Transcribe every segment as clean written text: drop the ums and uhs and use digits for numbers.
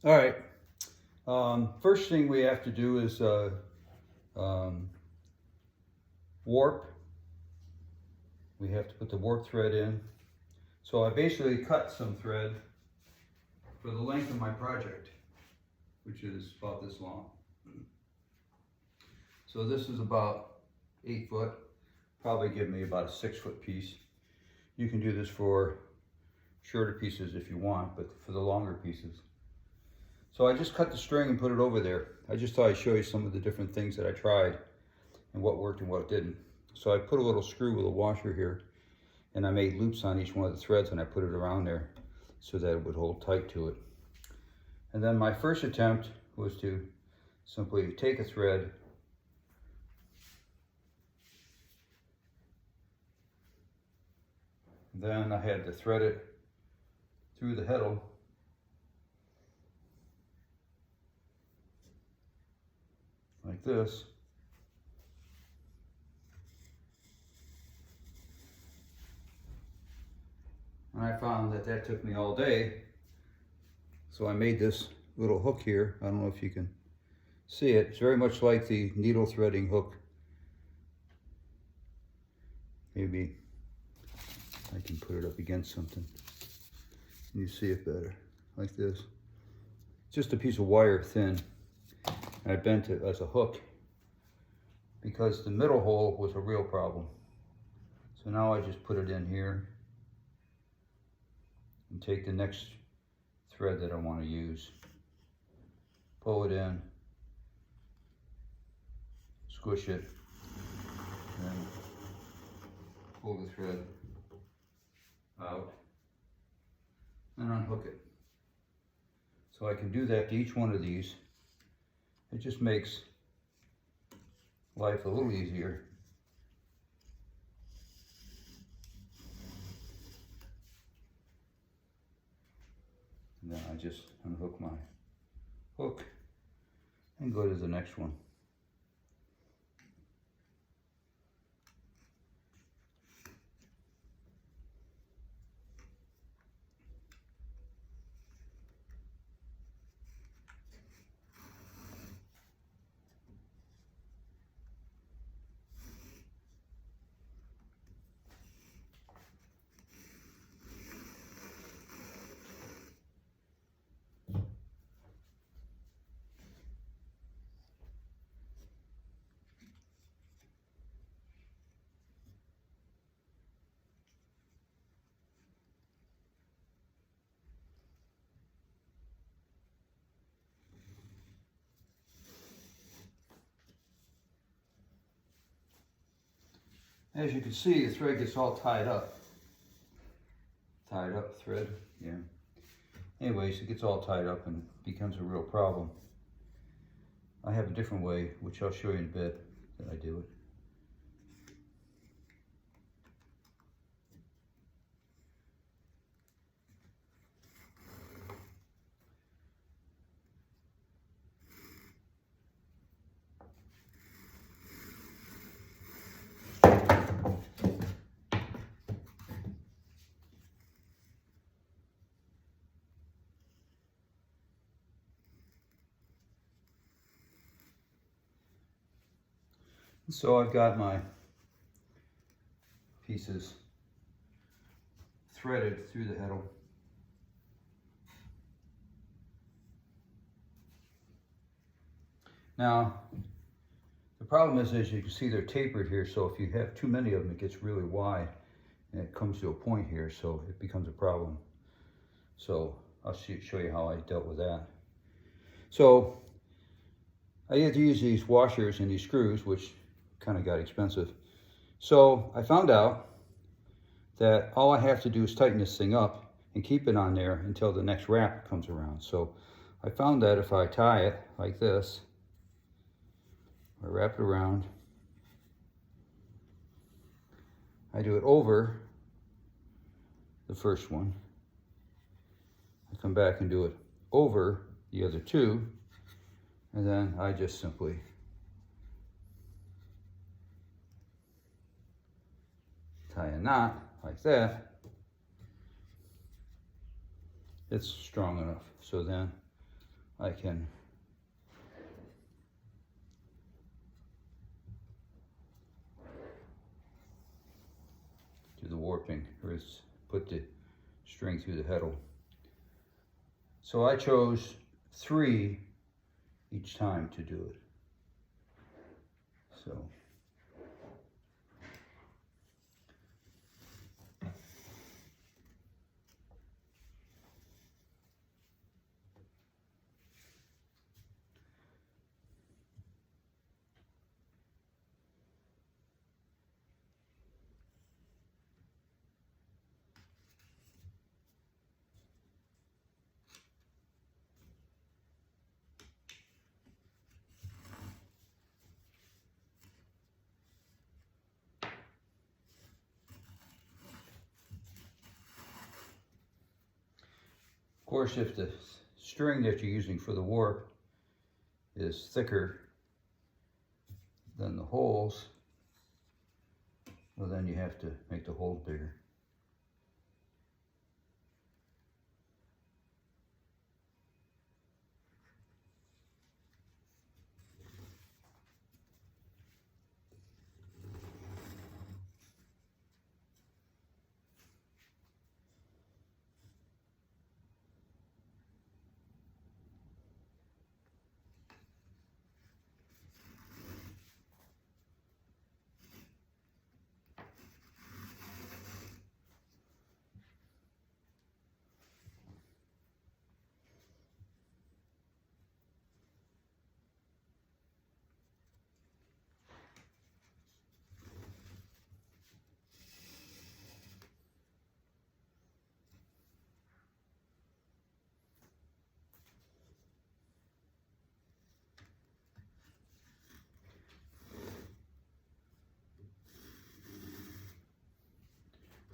All right. First thing we have to do is warp. We have to put the warp thread in. So I basically cut some thread for the length of my project, which is about this long. So this is about 8 foot, probably give me about a 6 foot piece. You can do this for shorter pieces if you want, but for the longer pieces. So I just cut the string and put it over there. I just thought I'd show you some of the different things that I tried and what worked and what didn't. So I put a little screw with a washer here, and I made loops on each one of the threads and I put it around there so that it would hold tight to it. And then my first attempt was to simply take a thread, then I had to thread it through the heddle like this. And I found that that took me all day. So I made this little hook here. I don't know if you can see it. It's very much like the needle threading hook. Maybe I can put it up against something. You see it better, like this. Just a piece of wire thin. And I bent it as a hook because the middle hole was a real problem. So now I just put it in here and take the next thread that I want to use, pull it in, squish it, and pull the thread out and unhook it. So I can do that to each one of these. It just makes life a little easier. And then I just unhook my hook and go to the next one. As you can see, the thread gets all tied up. Tied up thread, yeah. Anyways, it gets all tied up and becomes a real problem. I have a different way, which I'll show you in a bit, that I do it. So I've got my pieces threaded through the heddle. Now, the problem is, as you can see, they're tapered here, so if you have too many of them, it gets really wide, and it comes to a point here, so it becomes a problem. So I'll show you how I dealt with that. So I had to use these washers and these screws, which kind of got expensive. So I found out that all I have to do is tighten this thing up and keep it on there until the next wrap comes around. So I found that if I tie it like this, I wrap it around, I do it over the first one, I come back and do it over the other two, and then I just simply tie a knot like that. It's strong enough. So then I can do the warping, or put the string through the heddle. So I chose 3 each time to do it. So of course, if the string that you're using for the warp is thicker than the holes, well, then you have to make the holes bigger.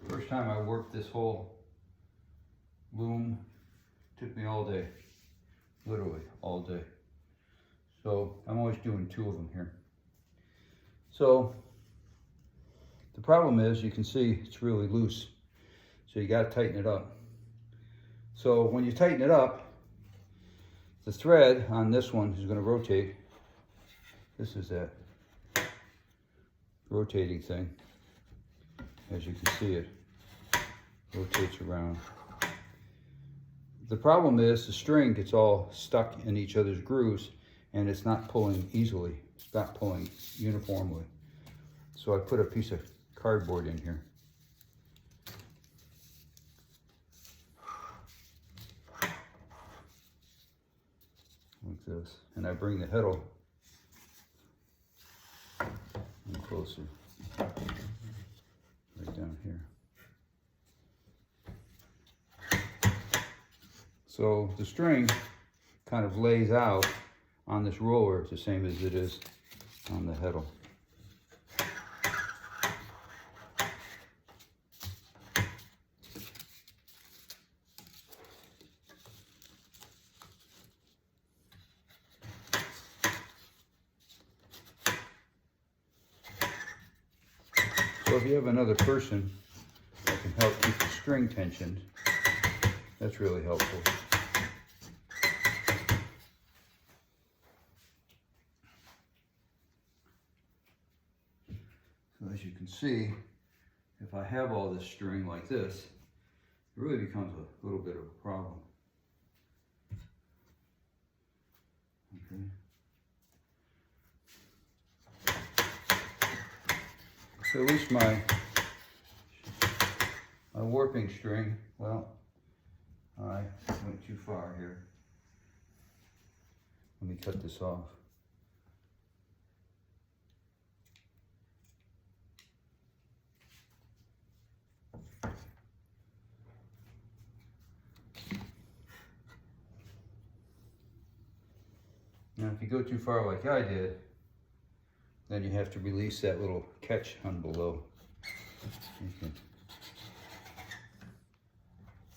First time I worked this whole loom, took me all day, literally all day. So I'm always doing 2 of them here. So the problem is, you can see it's really loose. So you got to tighten it up. So when you tighten it up, the thread on this one is going to rotate. This is that rotating thing. As you can see, it rotates around. The problem is the string gets all stuck in each other's grooves and it's not pulling easily. It's not pulling uniformly. So I put a piece of cardboard in here. Like this. And I bring the heddle in closer. Right down here. So the string kind of lays out on this roller. It's the same as it is on the heddle. So if you have another person that can help keep the string tensioned, that's really helpful. So as you can see, if I have all this string like this, it really becomes a little bit of a problem. Okay. So at least my warping string, well, I went too far here. Let me cut this off. Now if you go too far like I did, then you have to release that little catch on below. You can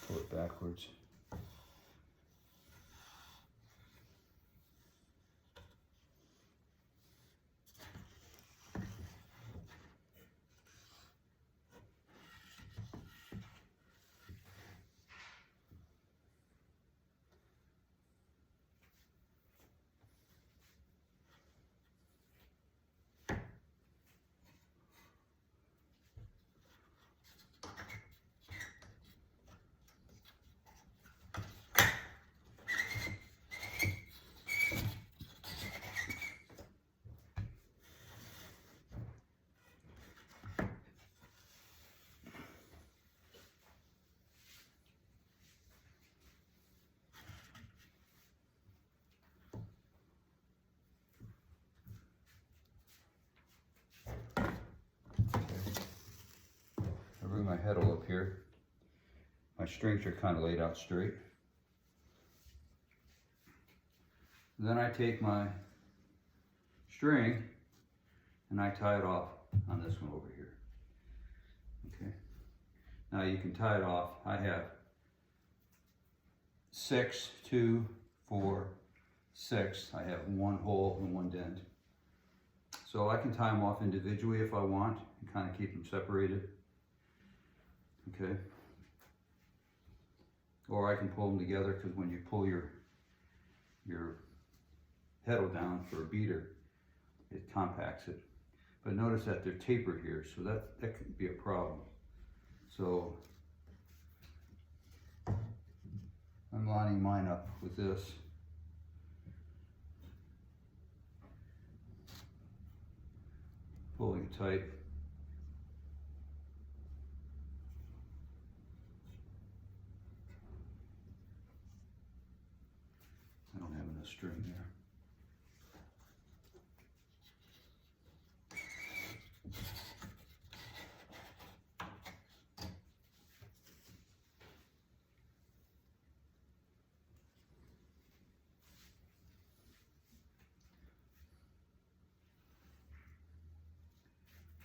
pull it backwards. my heddle up here. My strings are kind of laid out straight. Then I take my string and I tie it off on this one over here. Okay. Now you can tie it off. I have 6, 2, 4, 6. I have one hole and one dent. So I can tie them off individually if I want and kind of keep them separated. Okay. Or I can pull them together, because when you pull your heddle down for a beater, it compacts it. But notice that they're tapered here, so that could be a problem. So I'm lining mine up with this. Pulling it tight. I don't have enough string there.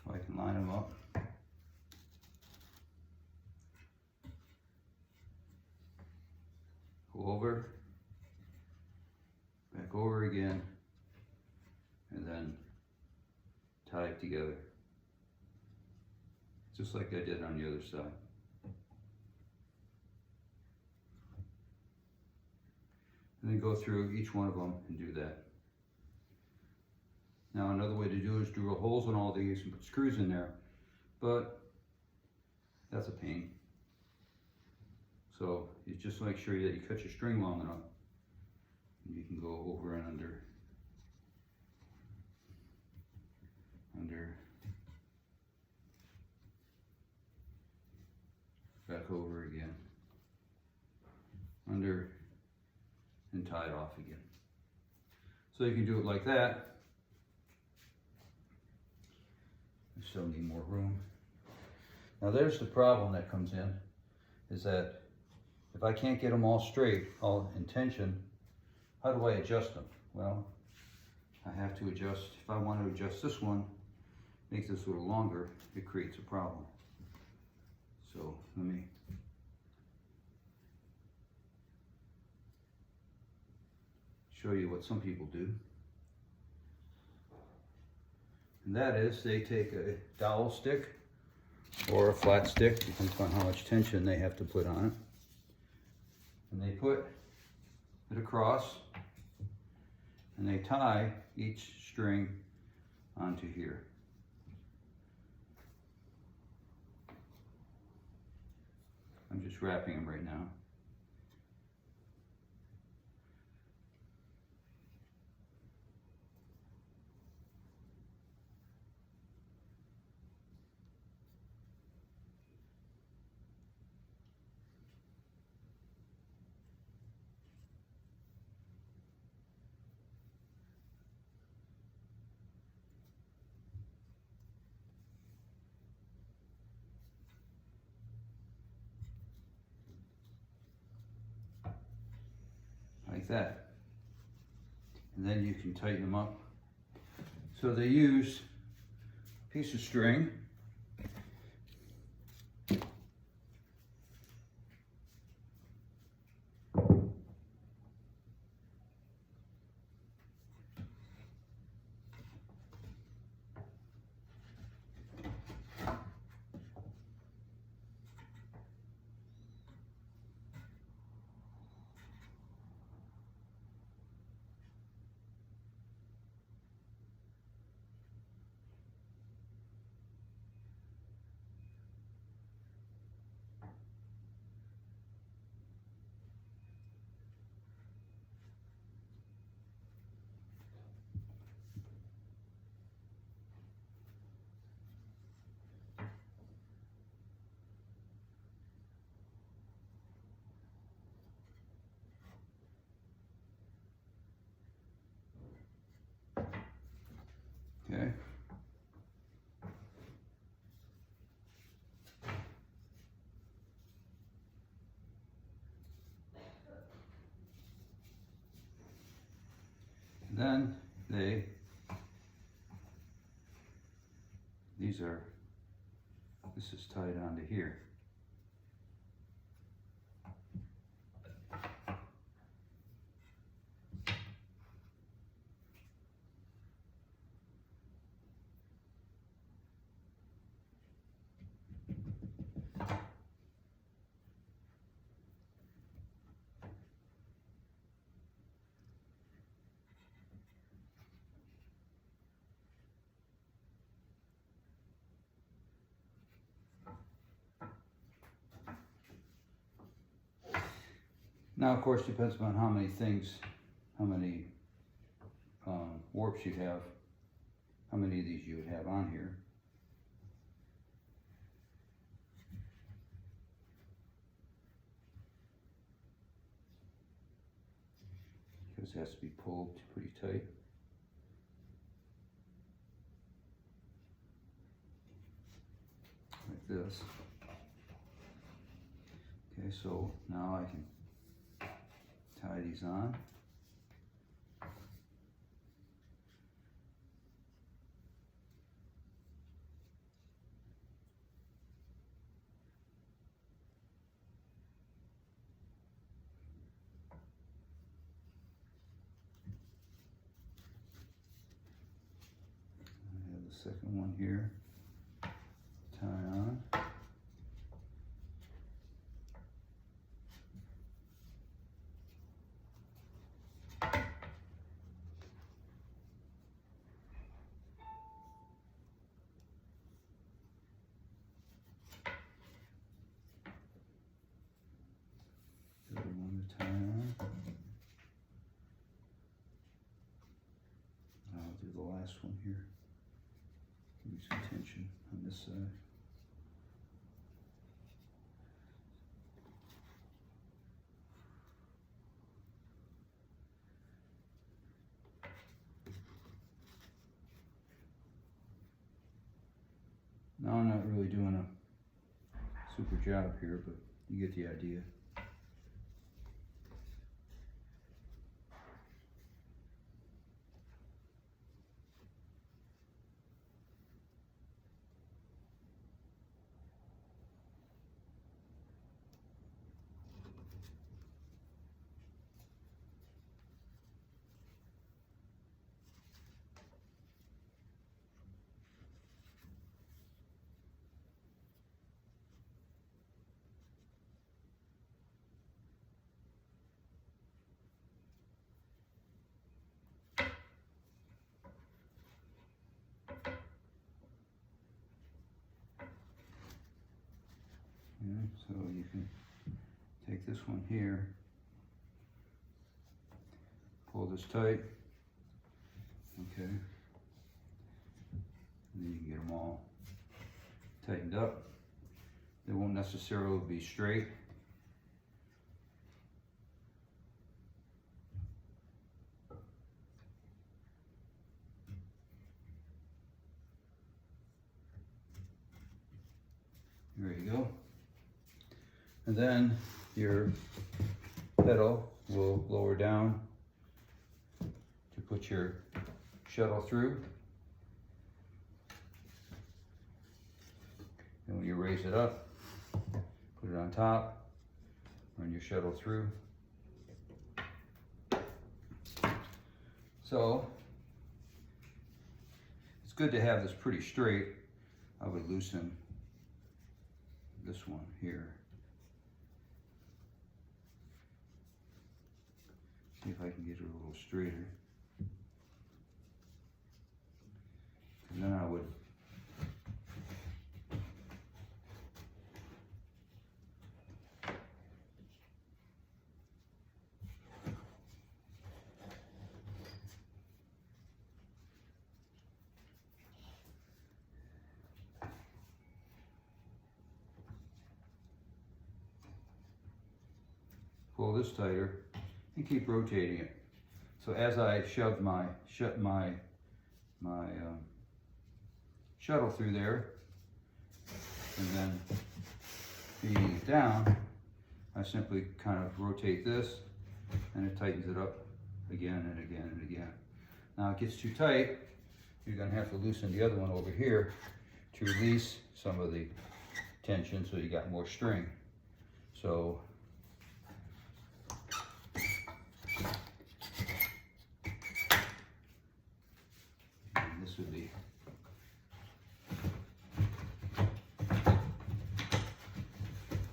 So I can line them up. Go over, back over again, and then tie it together. Just like I did on the other side. And then go through each one of them and do that. Now another way to do it is drill holes in all these and put screws in there, but that's a pain. So you just make sure that you cut your string long enough, and you can go over and under, back over again, under, and tie it off again. So you can do it like that. I still need more room. Now there's the problem that comes in, is that if I can't get them all straight, all in tension, how do I adjust them? Well, I have to adjust. If I want to adjust this one, make this a little longer, it creates a problem. So let me show you what some people do. And that is, they take a dowel stick or a flat stick, depends on how much tension they have to put on it. And they put it across, and they tie each string onto here. I'm just wrapping them right now. Like that. And then you can tighten them up. So they use a piece of string, okay? then this is tied onto here. Now, of course, depends upon how many warps you have, how many of these you would have on here. Because it has to be pulled pretty tight. Like this. Okay, so now I can tie these on. I have the second one here. Tie on. I'll do the last one here. Give me some tension on this side. Now I'm not really doing a super job here, but you get the idea. So you can take this one here, pull this tight, okay, and then you can get them all tightened up. They won't necessarily be straight. There you go. And then your pedal will lower down to put your shuttle through. And when you raise it up, put it on top, run your shuttle through. So it's good to have this pretty straight. I would loosen this one here. See if I can get it a little straighter. And then I would pull this tighter and keep rotating it. So as I shove my shuttle through there and then feeding it down, I simply kind of rotate this and it tightens it up again and again and again. Now it gets too tight, you're going to have to loosen the other one over here to release some of the tension so you got more string. So this would be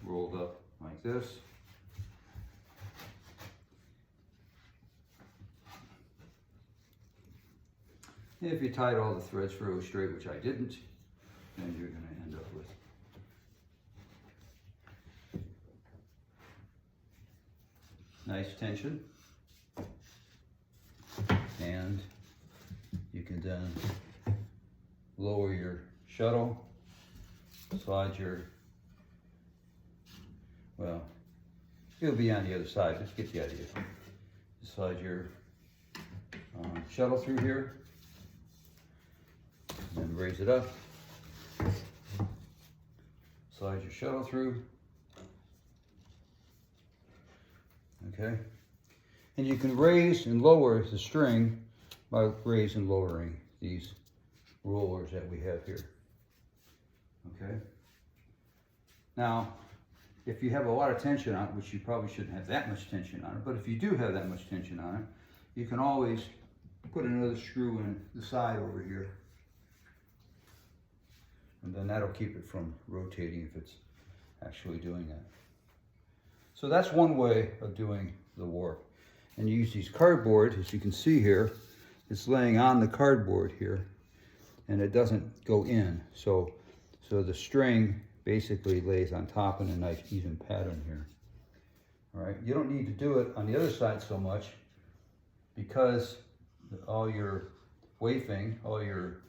rolled up like this. If you tied all the threads fairly straight, which I didn't, then you're going to end up with nice tension. And you can then lower your shuttle, slide your, well, it'll be on the other side, just get the idea. Slide your shuttle through here, and then raise it up. Slide your shuttle through. Okay. And you can raise and lower the string by raising and lowering these rollers that we have here. Okay. Now, if you have a lot of tension on it, which you probably shouldn't have that much tension on it, but if you do have that much tension on it, you can always put another screw in the side over here. And then that'll keep it from rotating if it's actually doing that. So that's one way of doing the warp. And you use these cardboard, as you can see here, it's laying on the cardboard here, and it doesn't go in. So the string basically lays on top in a nice even pattern here. All right, you don't need to do it on the other side so much because all your wafing, all your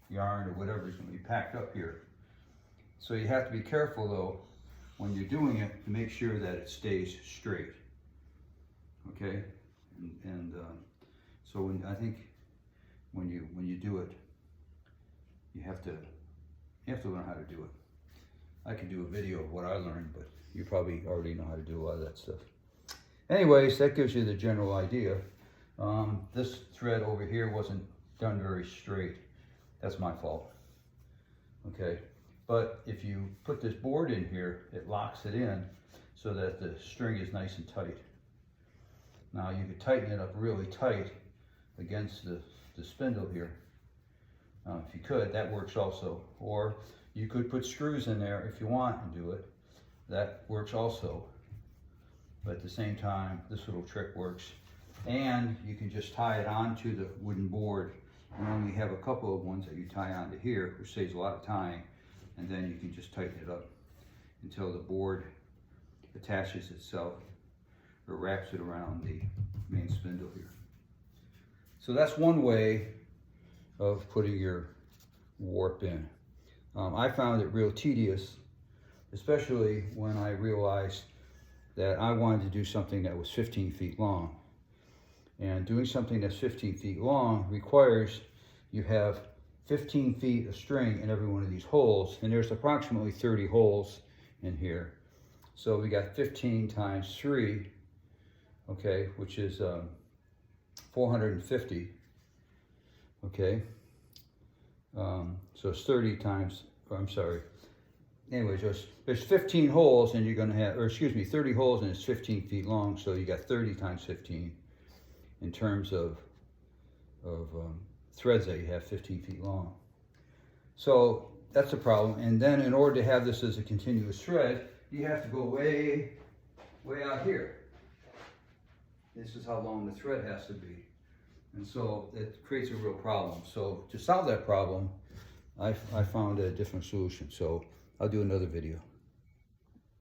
yarn or whatever is going to be packed up here. So you have to be careful though when you're doing it to make sure that it stays straight. Okay, and so I think when you do it, you have to learn how to do it. I could do a video of what I learned, but you probably already know how to do a lot of that stuff. Anyways, that gives you the general idea. This thread over here wasn't done very straight. That's my fault. Okay, but if you put this board in here, it locks it in so that the string is nice and tight. Now you could tighten it up really tight against the spindle here. If you could, that works also. Or you could put screws in there if you want and do it. That works also. But at the same time, this little trick works. And you can just tie it onto the wooden board. And only have a couple of ones that you tie onto here, which saves a lot of tying. And then you can just tighten it up until the board attaches itself or wraps it around the main spindle here. So that's one way of putting your warp in. I found it real tedious, especially when I realized that I wanted to do something that was 15 feet long. And doing something that's 15 feet long requires you have 15 feet of string in every one of these holes, and there's approximately 30 holes in here. So we got 15 times 3, okay, which is 450, okay. So it's 30 times, I'm sorry. Anyways, there's 15 holes and you're gonna have, or excuse me, 30 holes and it's 15 feet long, so you got 30 times 15 in terms of threads that you have 15 feet long. So that's a problem. And then in order to have this as a continuous thread, you have to go way out here. This is how long the thread has to be. And so it creates a real problem. So to solve that problem, I found a different solution. So I'll do another video.